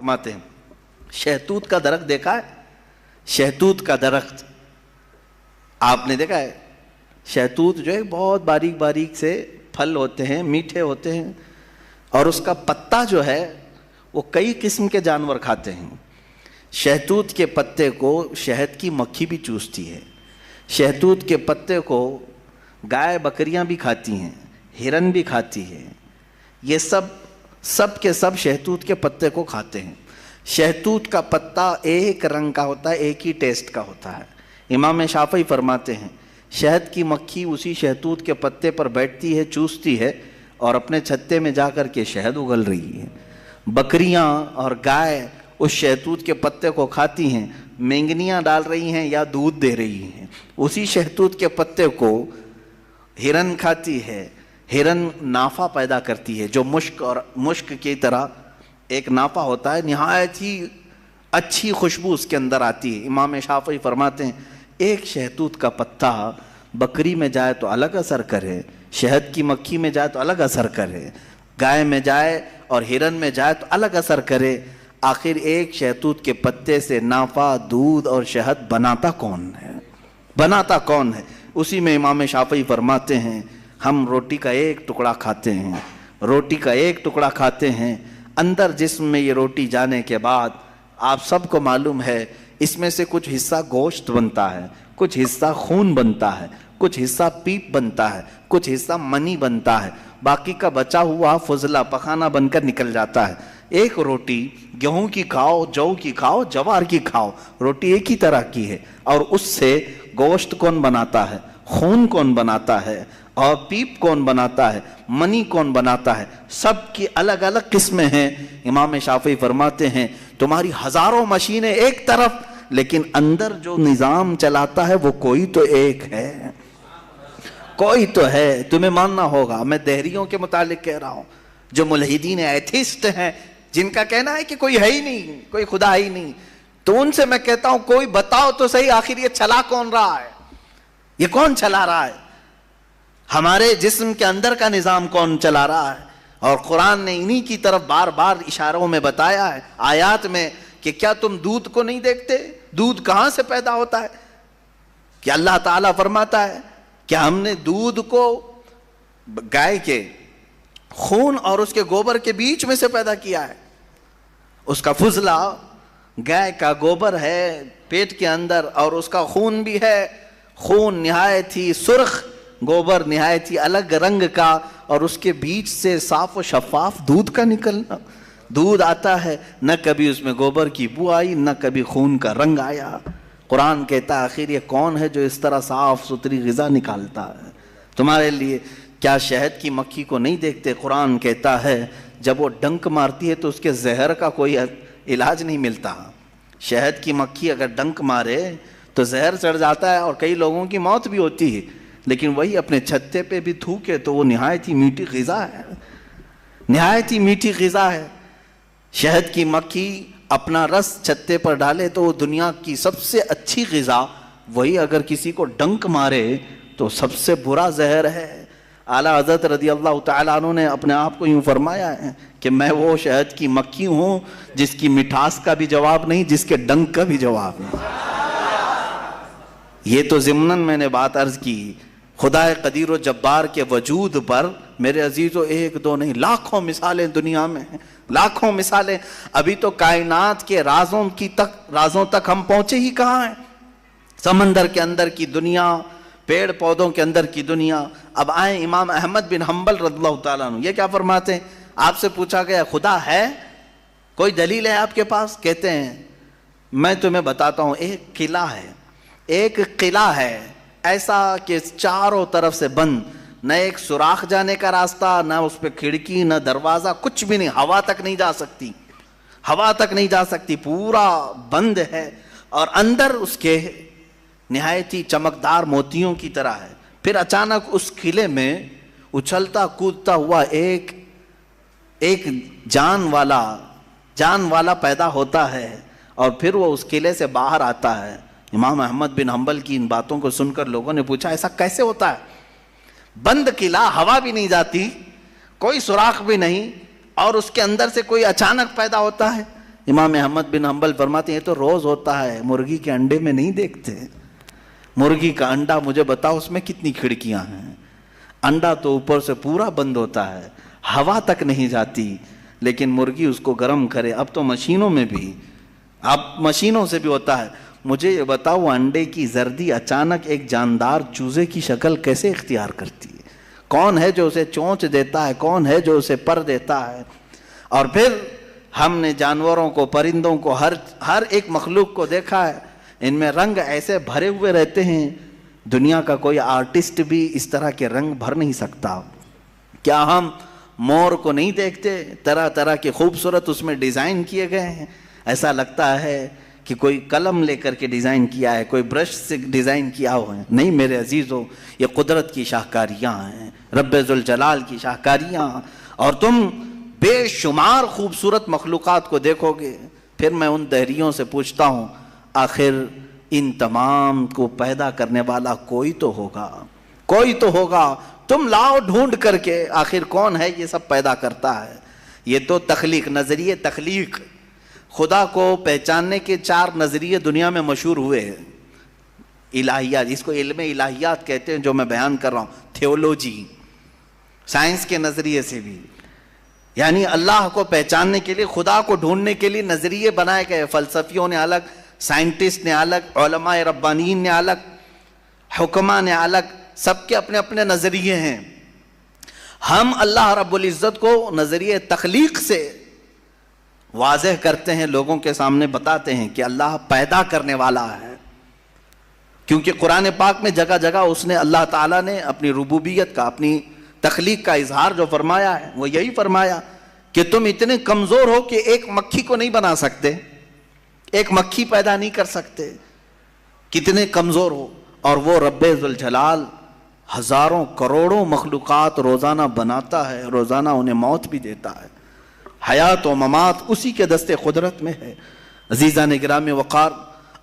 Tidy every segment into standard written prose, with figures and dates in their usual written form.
فرماتے ہیں شہتوت کا درخت دیکھا ہے؟ شہتوت کا درخت آپ نے دیکھا ہے؟ شہتوت جو ہے بہت باریک باریک سے پھل ہوتے ہیں، میٹھے ہوتے ہیں، اور اس کا پتا جو ہے وہ کئی قسم کے جانور کھاتے ہیں۔ شہتوت کے پتے کو شہد کی مکھی بھی چوستی ہے، شہتوت کے پتے کو گائے بکریاں بھی کھاتی ہیں، ہرن بھی کھاتی ہے، یہ سب کے سب شہتوت کے پتے کو کھاتے ہیں۔ شہتوت کا پتا ایک رنگ کا ہوتا ہے، ایک ہی ٹیسٹ کا ہوتا ہے۔ امام شافعی فرماتے ہیں شہد کی مکھی اسی شہتوت کے پتے پر بیٹھتی ہے، چوستی ہے، اور اپنے چھتے میں جا کر کے شہد اگل رہی ہے۔ بکریاں اور گائے اس شہتوت کے پتے کو کھاتی ہیں، مینگنیاں ڈال رہی ہیں یا دودھ دے رہی ہیں۔ اسی شہتوت کے پتے کو ہرن کھاتی ہے، ہرن نافع پیدا کرتی ہے، جو مشک کی طرح ایک نافع ہوتا ہے، نہایت ہی اچھی خوشبو اس کے اندر آتی ہے۔ امام شافعی فرماتے ہیں ایک شہتوت کا پتا بکری میں جائے تو الگ اثر کرے، شہد کی مکھی میں جائے تو الگ اثر کرے، گائے میں جائے اور ہرن میں جائے تو الگ اثر کرے، آخر ایک شہتوت کے پتے سے نافع، دودھ اور شہد بناتا کون ہے؟ بناتا کون ہے؟ اسی میں امام شافعی فرماتے ہیں ہم روٹی کا ایک ٹکڑا کھاتے ہیں، روٹی کا ایک ٹکڑا کھاتے ہیں، اندر جسم میں یہ روٹی جانے کے بعد آپ سب کو معلوم ہے اس میں سے کچھ حصہ گوشت بنتا ہے، کچھ حصہ خون بنتا ہے، کچھ حصہ پیپ بنتا ہے، کچھ حصہ منی بنتا ہے، باقی کا بچا ہوا فضلہ پخانہ بن کر نکل جاتا ہے۔ ایک روٹی گیہوں کی کھاؤ، جو کی کھاؤ، جوار کی کھاؤ، روٹی ایک ہی طرح کی ہے، اور اس سے گوشت کون بناتا ہے، خون کون بناتا ہے، اور پیپ کون بناتا ہے، منی کون بناتا ہے، سب کی الگ الگ قسمیں ہیں۔ امام شافعی فرماتے ہیں تمہاری ہزاروں مشینیں ایک طرف، لیکن اندر جو نظام چلاتا ہے وہ کوئی تو ایک ہے، کوئی تو ہے، تمہیں ماننا ہوگا۔ میں دہریوں کے متعلق کہہ رہا ہوں، جو ملحدین ایتھسٹ ہیں، جن کا کہنا ہے کہ کوئی ہے ہی نہیں، کوئی خدا ہی نہیں، تو ان سے میں کہتا ہوں کوئی بتاؤ تو صحیح آخر یہ چلا کون رہا ہے، یہ کون چلا رہا ہے، ہمارے جسم کے اندر کا نظام کون چلا رہا ہے؟ اور قرآن نے انہی کی طرف بار بار اشاروں میں بتایا ہے، آیات میں، کہ کیا تم دودھ کو نہیں دیکھتے؟ دودھ کہاں سے پیدا ہوتا ہے؟ کہ اللہ تعالیٰ فرماتا ہے کہ ہم نے دودھ کو گائے کے خون اور اس کے گوبر کے بیچ میں سے پیدا کیا ہے۔ اس کا فضلہ گائے کا گوبر ہے پیٹ کے اندر، اور اس کا خون بھی ہے، خون نہایت ہی سرخ، گوبر نہایت ہی الگ رنگ کا، اور اس کے بیچ سے صاف و شفاف دودھ کا نکلنا، دودھ آتا ہے، نہ کبھی اس میں گوبر کی بو آئی، نہ کبھی خون کا رنگ آیا۔ قرآن کہتا ہے آخر یہ کون ہے جو اس طرح صاف ستھری غذا نکالتا ہے تمہارے لیے؟ کیا شہد کی مکھی کو نہیں دیکھتے؟ قرآن کہتا ہے جب وہ ڈنک مارتی ہے تو اس کے زہر کا کوئی علاج نہیں ملتا۔ شہد کی مکھی اگر ڈنک مارے تو زہر چڑھ جاتا ہے اور کئی لوگوں کی موت بھی ہوتی ہے، لیکن وہی اپنے چھتے پہ بھی تھوکے تو وہ نہایت ہی میٹھی غذا ہے، نہایت ہی میٹھی غذا ہے۔ شہد کی مکھی اپنا رس چھتے پر ڈالے تو وہ دنیا کی سب سے اچھی غذا، وہی اگر کسی کو ڈنک مارے تو سب سے برا زہر ہے۔ اعلیٰ حضرت رضی اللہ تعالیٰ عنہ نے اپنے آپ کو یوں فرمایا ہے کہ میں وہ شہد کی مکھی ہوں جس کی مٹھاس کا بھی جواب نہیں، جس کے ڈنک کا بھی جواب نہیں۔ یہ تو ضمناً میں نے بات عرض کی، خدا قدیر و جبار کے وجود پر میرے عزیزو ایک دو نہیں، لاکھوں مثالیں دنیا میں ہیں، لاکھوں مثالیں۔ ابھی تو کائنات کے رازوں تک ہم پہنچے ہی کہاں ہیں؟ سمندر کے اندر کی دنیا، پیڑ پودوں کے اندر کی دنیا۔ اب آئیں امام احمد بن حنبل رضی اللہ تعالیٰ عنہ، یہ کیا فرماتے ہیں؟ آپ سے پوچھا گیا خدا ہے، کوئی دلیل ہے آپ کے پاس؟ کہتے ہیں میں تمہیں بتاتا ہوں، ایک قلعہ ہے، ایک قلعہ ہے ایسا کہ چاروں طرف سے بند، نہ ایک سوراخ جانے کا راستہ، نہ اس پہ کھڑکی، نہ دروازہ، کچھ بھی نہیں، ہوا تک نہیں جا سکتی، ہوا تک نہیں جا سکتی، پورا بند ہے، اور اندر اس کے نہایت ہی چمکدار موتیوں کی طرح ہے۔ پھر اچانک اس قلعے میں اچھلتا کودتا ہوا ایک جان والا پیدا ہوتا ہے، اور پھر وہ اس قلعے سے باہر آتا ہے۔ امام احمد بن حنبل کی ان باتوں کو سن کر لوگوں نے پوچھا ایسا کیسے ہوتا ہے؟ بند قلعہ، ہوا بھی نہیں جاتی، کوئی سوراخ بھی نہیں، اور اس کے اندر سے کوئی اچانک پیدا ہوتا ہے۔ امام احمد بن حنبل فرماتے ہیں یہ تو روز ہوتا ہے، مرغی کے انڈے میں نہیں دیکھتے۔ مرغی کا انڈا مجھے بتاؤ اس میں کتنی کھڑکیاں ہیں، انڈا تو اوپر سے پورا بند ہوتا ہے، ہوا تک نہیں جاتی، لیکن مرغی اس کو گرم کرے۔ اب تو مشینوں میں بھی، اب مشینوں سے بھی ہوتا ہے۔ مجھے یہ بتاؤ انڈے کی زردی اچانک ایک جاندار چوزے کی شکل کیسے اختیار کرتی ہے؟ کون ہے جو اسے چونچ دیتا ہے؟ کون ہے جو اسے پر دیتا ہے؟ اور پھر ہم نے جانوروں کو، پرندوں کو، ہر ایک مخلوق کو دیکھا ہے، ان میں رنگ ایسے بھرے ہوئے رہتے ہیں، دنیا کا کوئی آرٹسٹ بھی اس طرح کے رنگ بھر نہیں سکتا۔ کیا ہم مور کو نہیں دیکھتے؟ طرح طرح کے خوبصورت اس میں ڈیزائن کیے گئے ہیں، ایسا لگتا ہے کہ کوئی قلم لے کر کے ڈیزائن کیا ہے، کوئی برش سے ڈیزائن کیا ہوا ہے۔ نہیں میرے عزیزو، یہ قدرت کی شاہکاریاں ہیں، رب ذوالجلال کی شاہکاریاں، اور تم بے شمار خوبصورت مخلوقات کو دیکھو گے۔ پھر میں ان دہریوں سے پوچھتا ہوں، آخر ان تمام کو پیدا کرنے والا کوئی تو ہوگا، کوئی تو ہوگا، تم لاؤ ڈھونڈ کر کے، آخر کون ہے یہ سب پیدا کرتا ہے؟ یہ تو تخلیق، نظریے تخلیق، خدا کو پہچاننے کے 4 نظریے دنیا میں مشہور ہوئے ہیں۔ الہیات، اس کو علم الہیات کہتے ہیں جو میں بیان کر رہا ہوں، تھیولوجی، سائنس کے نظریے سے بھی، یعنی اللہ کو پہچاننے کے لیے، خدا کو ڈھونڈنے کے لیے نظریے بنائے گئے، فلسفیوں نے الگ، سائنٹسٹ نے الگ، علماء ربانیین نے الگ، حکماء نے الگ، سب کے اپنے اپنے نظریے ہیں۔ ہم اللہ رب العزت کو نظریے تخلیق سے واضح کرتے ہیں، لوگوں کے سامنے بتاتے ہیں کہ اللہ پیدا کرنے والا ہے، کیونکہ قرآن پاک میں جگہ جگہ اس نے، اللہ تعالیٰ نے اپنی ربوبیت کا، اپنی تخلیق کا اظہار جو فرمایا ہے وہ یہی فرمایا کہ تم اتنے کمزور ہو کہ ایک مکھی کو نہیں بنا سکتے، ایک مکھی پیدا نہیں کر سکتے، کتنے کمزور ہو، اور وہ رب ذوالجلال ہزاروں کروڑوں مخلوقات روزانہ بناتا ہے، روزانہ انہیں موت بھی دیتا ہے، حیات و ممات اسی کے دستے قدرت میں ہے۔ عزیزان گرامی وقار،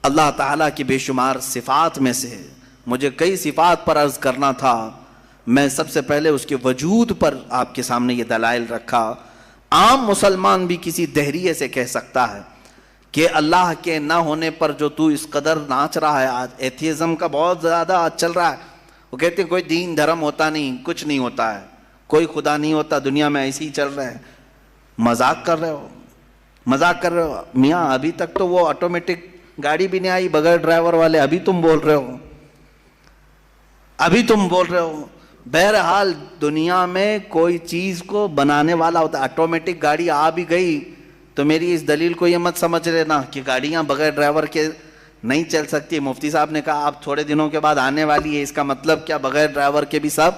اللہ تعالیٰ کی بے شمار صفات میں سے مجھے کئی صفات پر عرض کرنا تھا، میں سب سے پہلے اس کے وجود پر آپ کے سامنے یہ دلائل رکھا۔ عام مسلمان بھی کسی دہریے سے کہہ سکتا ہے کہ اللہ کے نہ ہونے پر جو تو اس قدر ناچ رہا ہے، آج ایتھیزم کا بہت زیادہ آج چل رہا ہے، وہ کہتے ہیں کوئی دین دھرم ہوتا نہیں، کچھ نہیں ہوتا ہے، کوئی خدا نہیں ہوتا، دنیا میں ایسے ہی چل رہے ہیں۔ مذاق کر رہے ہو، مذاق کر رہے ہو میاں، ابھی تک تو وہ آٹومیٹک گاڑی بھی نہیں آئی بغیر ڈرائیور والے، ابھی تم بول رہے ہو، ابھی تم بول رہے ہو۔ بہرحال دنیا میں کوئی چیز کو بنانے والا ہوتا ہے، آٹومیٹک گاڑی آ بھی گئی تو میری اس دلیل کو یہ مت سمجھ لینا کہ گاڑیاں بغیر ڈرائیور کے نہیں چل سکتی۔ مفتی صاحب نے کہا آپ تھوڑے دنوں کے بعد آنے والی ہے، اس کا مطلب کیا بغیر ڈرائیور کے بھی سب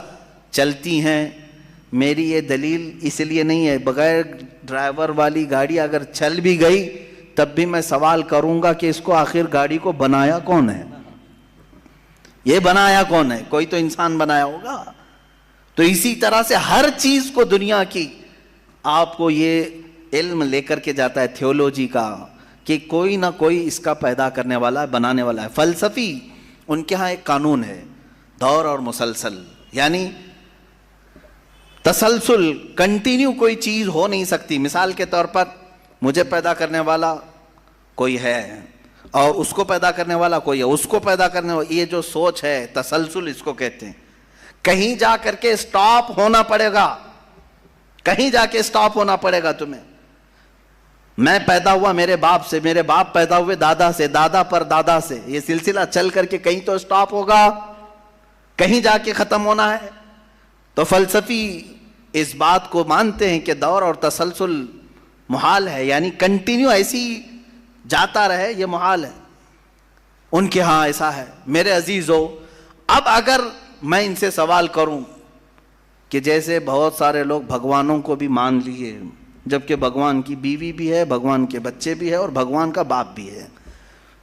چلتی ہیں؟ میری یہ دلیل اس لیے نہیں ہے، بغیر ڈرائیور والی گاڑی اگر چل بھی گئی تب بھی میں سوال کروں گا کہ اس کو آخر گاڑی کو بنایا کون ہے؟ یہ بنایا کون ہے؟ کوئی تو انسان بنایا ہوگا۔ تو اسی طرح سے ہر چیز کو دنیا کی آپ کو یہ علم لے کر کے جاتا ہے تھیولوجی کا کہ کوئی نہ کوئی اس کا پیدا کرنے والا ہے، بنانے والا ہے۔ فلسفی ان کے ہاں ایک قانون ہے، دور اور مسلسل، یعنی تسلسل، کنٹینیو کوئی چیز ہو نہیں سکتی۔ مثال کے طور پر مجھے پیدا کرنے والا کوئی ہے اور اس کو پیدا کرنے والا کوئی ہے، اس کو پیدا کرنے والا، یہ جو سوچ ہے تسلسل اس کو کہتے ہیں۔ کہیں جا کر کے سٹاپ ہونا پڑے گا، کہیں جا کے سٹاپ ہونا پڑے گا تمہیں۔ میں پیدا ہوا میرے باپ سے، میرے باپ پیدا ہوئے دادا سے، دادا پر دادا سے، یہ سلسلہ چل کر کے کہیں تو سٹاپ ہوگا، کہیں جا کے ختم ہونا ہے۔ تو فلسفی اس بات کو مانتے ہیں کہ دور اور تسلسل محال ہے، یعنی کنٹینیو ایسی جاتا رہے، یہ محال ہے۔ ان کے ہاں ایسا ہے۔ میرے عزیزو، اب اگر میں ان سے سوال کروں کہ جیسے بہت سارے لوگ بھگوانوں کو بھی مان لیے، جبکہ بھگوان کی بیوی بھی ہے، بھگوان کے بچے بھی ہے اور بھگوان کا باپ بھی ہے،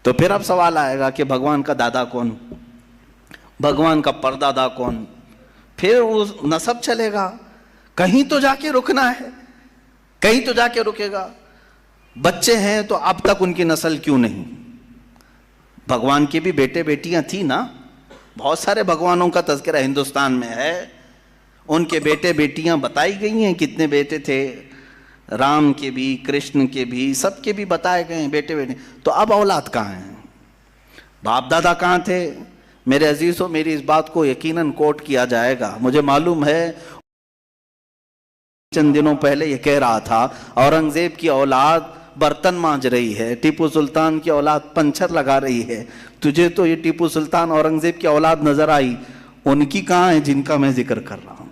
تو پھر اب سوال آئے گا کہ بھگوان کا دادا کون، بھگوان کا پردادا کون؟ پھر وہ نسب چلے گا، کہیں تو جا کے رکنا ہے، کہیں تو جا کے رکے گا۔ بچے ہیں تو اب تک ان کی نسل کیوں نہیں؟ بھگوان کے بھی بیٹے بیٹیاں تھیں نا، بہت سارے بھگوانوں کا تذکرہ ہندوستان میں ہے، ان کے بیٹے بیٹیاں بتائی گئی ہیں، کتنے بیٹے تھے، رام کے بھی، کرشن کے بھی، سب کے بھی بتائے گئے ہیں بیٹے بیٹے. تو اب اولاد کہاں ہیں؟ باپ دادا کہاں تھے؟ میرے عزیزوں، میری اس بات کو یقیناً کوٹ کیا جائے گا. مجھے معلوم ہے چند دنوں پہلے یہ کہہ رہا تھا اورنگزیب کی اولاد برتن مانج رہی ہے، ٹیپو سلطان کی اولاد پنچر لگا رہی ہے. تجھے تو یہ ٹیپو سلطان اورنگزیب کی اولاد نظر آئی، ان کی کہاں ہے جن کا میں ذکر کر رہا ہوں؟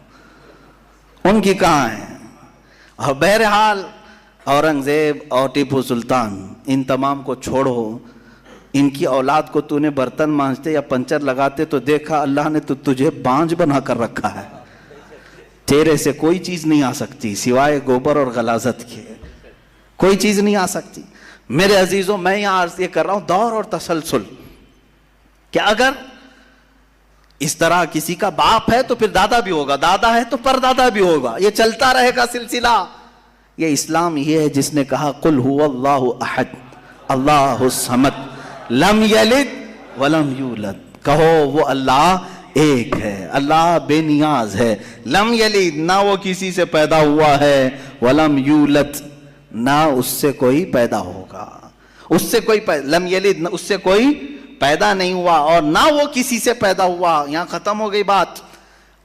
ان کی کہاں ہے؟ اور بہرحال اورنگزیب اور ٹیپو سلطان ان تمام کو چھوڑو، ان کی اولاد کو تو نے برتن مانجتے یا پنچر لگاتے تو دیکھا اللہ نے تو تجھے بانج بنا کر رکھا ہے. تیرے سے کوئی چیز نہیں آ سکتی سوائے گوبر اور غلاظت کے، کوئی چیز نہیں آ سکتی. میرے عزیزوں، میں یہاں عرض یہ کر رہا ہوں دور اور تسلسل، کہ اگر اس طرح کسی کا باپ ہے تو پھر دادا بھی ہوگا، دادا ہے تو پردادا بھی ہوگا، یہ چلتا رہے گا سلسلہ. یہ اسلام یہ ہے جس نے کہا قل هو اللہ احد اللہ الصمد لم یلد ولم یولد. کہو وہ اللہ ایک ہے، اللہ بے نیاز ہے. لم یلد، نہ وہ کسی سے پیدا ہوا ہے، ولم یولد، نہ اس سے کوئی پیدا ہوگا. اس سے کوئی لم یلد، نہ اس سے کوئی پیدا نہیں ہوا اور نہ وہ کسی سے پیدا ہوا. یہاں ختم ہو گئی بات.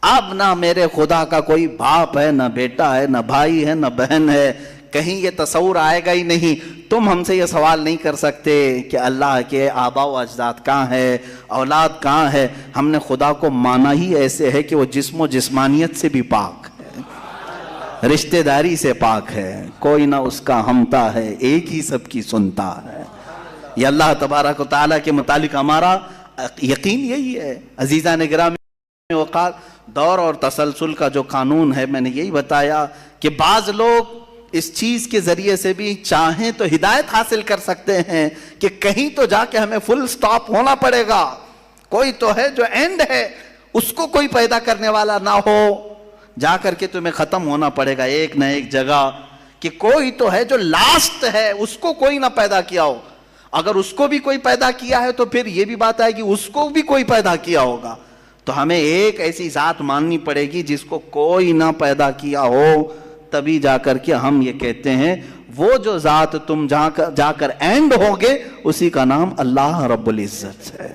اب نہ میرے خدا کا کوئی باپ ہے، نہ بیٹا ہے، نہ بھائی ہے، نہ بہن ہے. کہیں یہ تصور آئے گا ہی نہیں. تم ہم سے یہ سوال نہیں کر سکتے کہ اللہ کے آبا و اجداد کہاں ہے، اولاد کہاں ہے. ہم نے خدا کو مانا ہی ایسے ہے کہ وہ جسم و جسمانیت سے بھی پاک ہے، رشتہ داری سے پاک ہے، کوئی نہ اس کا ہمتا ہے، ایک ہی سب کی سنتا ہے. یہ اللہ تبارک و تعالیٰ کے متعلق ہمارا یقین یہی ہے. عزیزان گرامی وقار، دور اور تسلسل کا جو قانون ہے میں نے یہی بتایا کہ بعض لوگ اس چیز کے ذریعے سے بھی چاہیں تو ہدایت حاصل کر سکتے ہیں کہ کہیں تو جا کے ہمیں فل سٹاپ ہونا پڑے گا. کوئی تو ہے جو اینڈ ہے، اس کو کوئی پیدا کرنے والا نہ ہو، جا کر کے تمہیں ختم ہونا پڑے گا ایک نہ ایک جگہ. کہ کوئی تو ہے جو لاسٹ ہے، اس کو کوئی نہ پیدا کیا ہو. اگر اس کو بھی کوئی پیدا کیا ہے تو پھر یہ بھی بات ہے کہ اس کو بھی کوئی پیدا کیا ہوگا. تو ہمیں ایک ایسی ذات ماننی پڑے گی جس کو کوئی نہ پیدا کیا ہو. تبھی جا کر کے ہم یہ کہتے ہیں وہ جو ذات تم جا کر اینڈ ہوگے اسی کا نام اللہ رب العزت ہے.